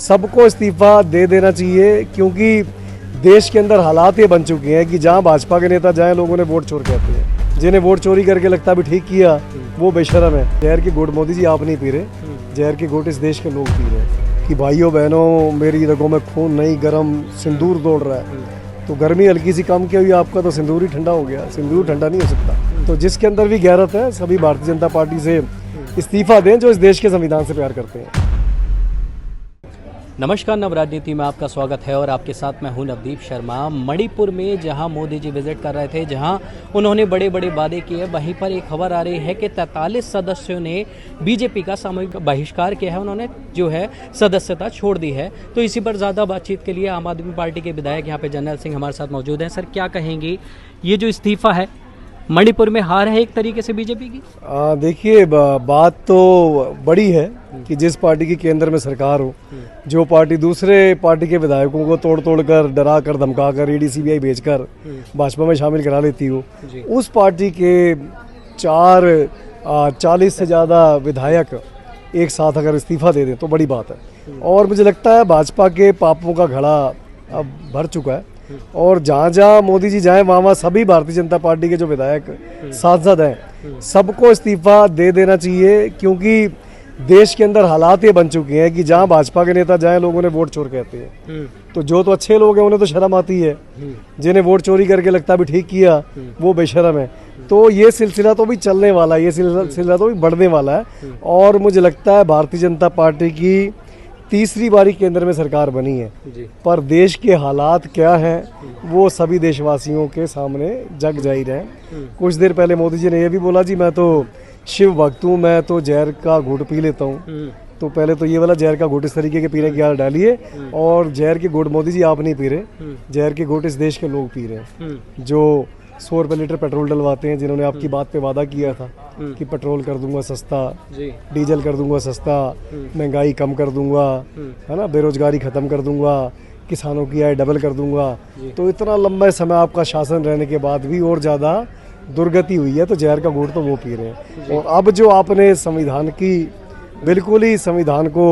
सबको इस्तीफा दे देना चाहिए, क्योंकि देश के अंदर हालात ये बन चुके हैं कि जहां भाजपा के नेता जाएं लोगों ने वोट चोर कहते हैं। जिन्हें वोट चोरी करके लगता भी ठीक किया वो बेशरम है। जहर की घोट मोदी जी आप नहीं पी रहे, जहर की घोट इस देश के लोग पी रहे हैं कि भाइयों बहनों मेरी रगों में खून नहीं गर्म सिंदूर दौड़ रहा है। तो गर्मी हल्की सी कम की हुई आपका तो सिंदूर ही ठंडा हो गया, सिंदूर ठंडा नहीं हो सकता। तो जिसके अंदर भी गैरत है सभी भारतीय जनता पार्टी से इस्तीफा दें जो इस देश के संविधान से प्यार करते हैं। नमस्कार, नव राजनीति में आपका स्वागत है और आपके साथ मैं हूं नवदीप शर्मा। मणिपुर में जहां मोदी जी विजिट कर रहे थे, जहां उन्होंने बड़े बड़े वादे किए, वहीं पर एक खबर आ रही है कि 43 सदस्यों ने बीजेपी का सामूहिक बहिष्कार किया है। उन्होंने जो है सदस्यता छोड़ दी है। तो इसी पर ज़्यादा बातचीत के लिए आम आदमी पार्टी के विधायक यहाँ पे जर्नैल सिंह हमारे साथ मौजूद हैं। सर, क्या कहेंगे, ये जो इस्तीफा है मणिपुर में हार है एक तरीके से बीजेपी की? देखिए, बात तो बड़ी है कि जिस पार्टी की केंद्र में सरकार हो, जो पार्टी दूसरे पार्टी के विधायकों को तोड़ तोड़ कर, डरा कर, धमका कर, ईडी सीबीआई भेजकर भाजपा में शामिल करा लेती हो, उस पार्टी के 40 से ज़्यादा विधायक एक साथ अगर इस्तीफा दे दें तो बड़ी बात है। और मुझे लगता है भाजपा के पापों का घड़ा अब भर चुका है और जहाँ जहाँ मोदी जी जाएं वहाँ सभी भारतीय जनता पार्टी के जो विधायक सांसद हैं सबको इस्तीफा दे देना चाहिए, क्योंकि देश के अंदर हालात ये बन चुके हैं कि जहाँ भाजपा के नेता जाएं लोगों ने वोट चोर कहते हैं। तो जो तो अच्छे लोग हैं उन्हें तो शर्म आती है, जिन्हें वोट चोरी करके लगता भी ठीक किया वो बेशरम है। तो ये सिलसिला तो भी चलने वाला है, ये सिलसिला तो भी बढ़ने वाला है। और मुझे लगता है भारतीय जनता पार्टी की तीसरी बारी केंद्र में सरकार बनी है, पर देश के हालात क्या हैं वो सभी देशवासियों के सामने जग जाहिर है। कुछ देर पहले मोदी जी ने यह भी बोला जी मैं तो शिव भक्त हूँ, मैं तो जहर का घूंट पी लेता हूँ। तो पहले तो ये वाला जहर का घूंट इस तरीके के पीने की आदत डालिए। और जहर के घूंट मोदी जी आप नहीं पी रहे, जहर के घूंट इस देश के लोग पी रहे हैं जो 100 रुपये लीटर पेट्रोल डलवाते हैं, जिन्होंने आपकी बात पे वादा किया था कि पेट्रोल कर दूंगा सस्ता, डीजल कर दूंगा सस्ता, महंगाई कम कर दूंगा, है ना, बेरोजगारी खत्म कर दूंगा, किसानों की आय डबल कर दूंगा। तो इतना लंबा समय आपका शासन रहने के बाद भी और ज़्यादा दुर्गति हुई है, तो जहर का घूंट तो वो पी रहे हैं। और अब जो आपने संविधान की बिल्कुल ही संविधान को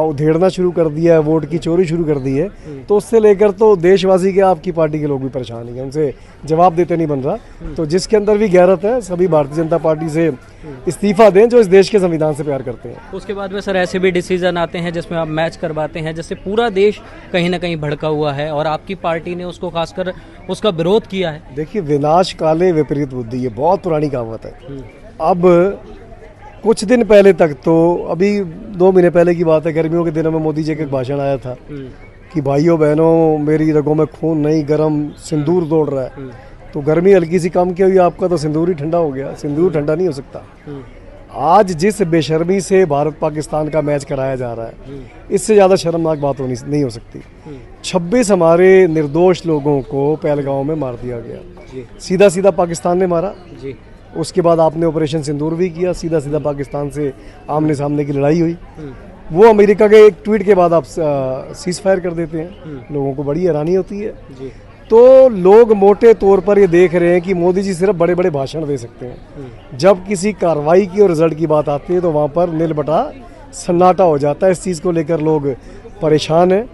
उधेड़ना शुरू कर दिया है, वोट की चोरी शुरू कर दी है, तो उससे लेकर तो देशवासी के आपकी पार्टी के लोग भी परेशान हैं, उनसे जवाब देते नहीं बन रहा। तो जिसके अंदर भी गैरत है सभी भारतीय जनता पार्टी से इस्तीफा दें जो इस देश के संविधान से प्यार करते हैं। उसके बाद में सर ऐसे भी डिसीजन आते हैं जिसमें आप मैच करवाते हैं, जैसे पूरा देश कहीं ना कहीं भड़का हुआ है और आपकी पार्टी ने उसको खासकर उसका विरोध किया है। देखिए, विनाश काले विपरीत बुद्धि, ये बहुत पुरानी कहावत है। अब कुछ दिन पहले तक तो, अभी 2 महीने पहले की बात है, गर्मियों के दिनों में मोदी जी का एक भाषण आया था कि भाइयों बहनों मेरी रगों में खून नहीं गर्म सिंदूर दौड़ रहा है। तो गर्मी हल्की सी कम की हुई आपका तो सिंदूर ही ठंडा हो गया, सिंदूर ठंडा नहीं हो सकता। आज जिस बेशर्मी से भारत पाकिस्तान का मैच कराया जा रहा है, इससे ज़्यादा शर्मनाक बात नहीं हो सकती। 26 हमारे निर्दोष लोगों को पहलगांव में मार दिया गया, सीधा सीधा पाकिस्तान ने मारा। उसके बाद आपने ऑपरेशन सिंदूर भी किया, सीधा सीधा पाकिस्तान से आमने सामने की लड़ाई हुई। वो अमेरिका के एक ट्वीट के बाद आप सीज फायर कर देते हैं, लोगों को बड़ी हैरानी होती है। तो लोग मोटे तौर पर ये देख रहे हैं कि मोदी जी सिर्फ बड़े बड़े भाषण दे सकते हैं, जब किसी कार्रवाई की और रिजल्ट की बात आती है तो वहाँ पर नीलबटा सन्नाटा हो जाता है। इस चीज़ को लेकर लोग परेशान हैं।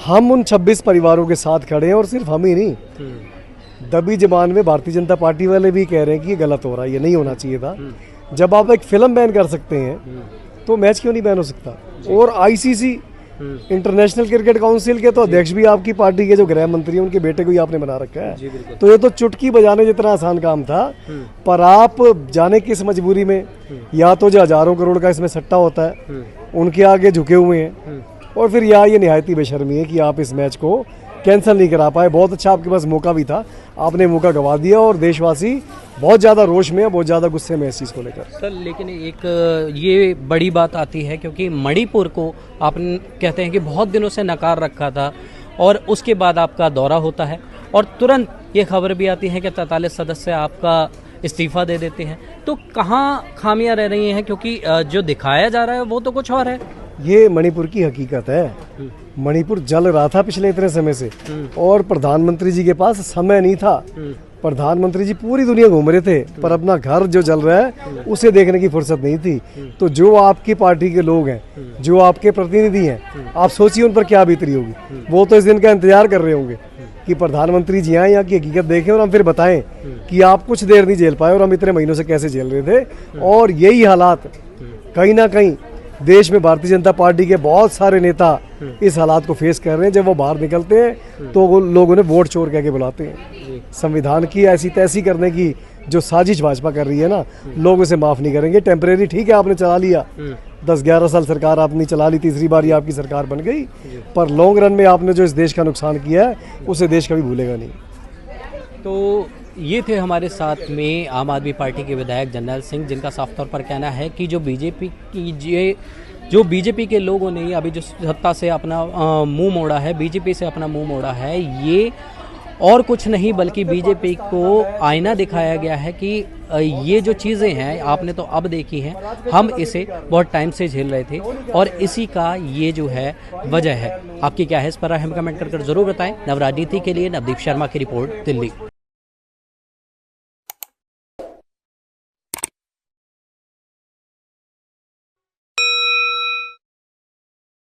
हम उन 26 परिवारों के साथ खड़े हैं और सिर्फ हम ही नहीं, दबी जबान में भारतीय जनता पार्टी वाले भी कह रहे हैं कि ये गलत हो रहा है, ये नहीं होना चाहिए था। जब आप एक फिल्म बैन कर सकते हैं तो मैच क्यों नहीं बैन हो सकता? और आईसीसी इंटरनेशनल क्रिकेट काउंसिल के तो अध्यक्ष भी आपकी पार्टी के जो गृह मंत्री हैं उनके बेटे को ही आपने बना रखा है। तो ये तो चुटकी बजाने जितना आसान काम था, पर आप जाने किस मजबूरी में, या तो जो हजारों करोड़ का इसमें सट्टा होता है उनके आगे झुके हुए हैं, और फिर ये निहायती बेशर्मी है कि आप इस मैच को कैंसिल नहीं करा पाए। बहुत अच्छा आपके पास मौका भी था, आपने मौका गंवा दिया और देशवासी बहुत ज़्यादा रोष में है, बहुत ज़्यादा गुस्से में इस चीज़ को लेकर। सर, लेकिन एक ये बड़ी बात आती है क्योंकि मणिपुर को आप कहते हैं कि बहुत दिनों से नकार रखा था और उसके बाद आपका दौरा होता है और तुरंत ये खबर भी आती है कि 43 सदस्य आपका इस्तीफा दे देते हैं। तो कहाँ खामियां रह रही हैं, क्योंकि जो दिखाया जा रहा है वो तो कुछ और है। ये मणिपुर की हकीकत है। मणिपुर जल रहा था पिछले इतने समय से और प्रधानमंत्री जी के पास समय नहीं था प्रधानमंत्री जी पूरी दुनिया घूम रहे थे, पर अपना घर जो जल रहा है उसे देखने की फुर्सत नहीं थी। तो जो आपकी पार्टी के लोग हैं, जो आपके प्रतिनिधि हैं, आप सोचिए उन पर क्या बीतरी होगी। वो तो इस दिन का इंतजार कर रहे होंगे कि प्रधानमंत्री जी आए, यहाँ की हकीकत देखें और हम फिर बताएं कि आप कुछ देर नहीं झेल पाए और हम इतने महीनों से कैसे झेल रहे थे। और यही हालात कहीं ना कहीं देश में भारतीय जनता पार्टी के बहुत सारे नेता इस हालात को फेस कर रहे हैं। जब वो बाहर निकलते हैं तो वो लोग उन्हें वोट चोर कह के बुलाते हैं। संविधान की ऐसी तैसी करने की जो साजिश भाजपा कर रही है ना, लोग उसे माफ नहीं करेंगे। टेम्परेरी ठीक है, आपने चला लिया, 10-11 साल सरकार आपने चला ली, तीसरी बार ये आपकी सरकार बन गई, पर लॉन्ग रन में आपने जो इस देश का नुकसान किया है उसे देश कभी भूलेगा नहीं। तो ये थे हमारे साथ में आम आदमी पार्टी के विधायक जर्नैल सिंह, जिनका साफ तौर पर कहना है कि जो बीजेपी के लोगों ने अभी जो सत्ता से अपना मुंह मोड़ा है, बीजेपी से अपना मुंह मोड़ा है, ये और कुछ नहीं बल्कि बीजेपी को आईना दिखाया गया है कि ये जो चीज़ें हैं आपने तो अब देखी हैं, हम इसे बहुत टाइम से झेल रहे थे और इसी का ये जो है वजह है। आपकी क्या है इस पर हम कमेंट कर जरूर बताएं। नवराजनीति के लिए नवदीप शर्मा की रिपोर्ट, दिल्ली।